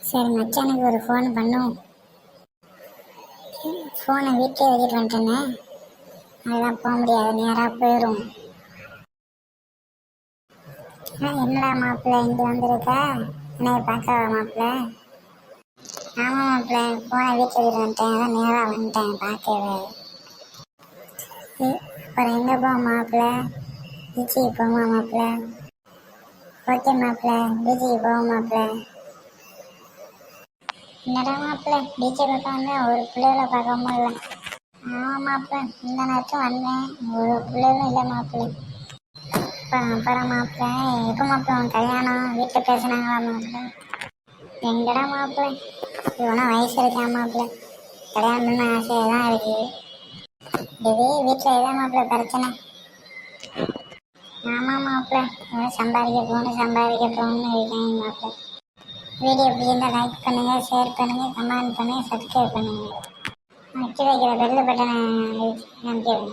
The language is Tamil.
சரி மச்சானுக்கு ஒரு ஃபோன் பண்ணும். ஃபோனை வீட்டிலே வச்சுட்டு வந்துட்டேனே, அதெல்லாம் போக முடியாது, நேராக போயிடும். என்னடா மாப்பிள்ளை இங்கே வந்திருக்கா? என்னைய பார்க்கவா மாப்பிள்ளை? ஆமாம் மாப்பிள்ளை, ஃபோனை வீட்டில் வச்சுட்டு வந்துட்டேன், அதான் நேராக வந்துட்டேன் பார்க்கவே. அப்புறம் எங்கே போவோம் மாப்பிள்ளை? பீச்சுக்கு போமா மாப்பிள்ளை? ஓகே மாப்பிள்ளை, பீச்சுக்கு போவோம் மாப்பிள்ளை. என்னடா மாப்பிள்ளை, பீச்சை பக்கம் வந்தேன், ஒரு பிள்ளைகளை பார்க்க முடியல. ஆமாம் மாப்பிள்ளை, இந்த நேரத்தும் வந்தேன், ஒரு பிள்ளைகளும் இல்லை மாப்பிள்ளை. அப்புறம் மாப்பிள்ளை, எப்போ மாப்பிள்ளை உன் கல்யாணம்? வீட்டில் பேசுனாங்களா மாப்பிள்ளை? எங்கடா மாப்பிள்ளை, இவனா வயசு இருக்கா மாப்பிள்ளை, கல்யாணம்னு ஆசையாக தான் இருக்கு. இதே வீட்டில் இதான் மாப்பிள்ளை பிரச்சனை. ஆமாம் மாப்பிள்ளை, சம்பாதிக்க போகணும்னு இருக்கேன் மாப்பிள்ளை. வீடியோ பிடிச்சிருந்தால் லைக் பண்ணுங்கள், ஷேர் பண்ணுங்கள், கமெண்ட் பண்ணுங்கள், சப்ஸ்கிரைப் பண்ணுங்கள். கீழே வைக்கிற பெல் பட்டனை அமைக்கிடுங்க.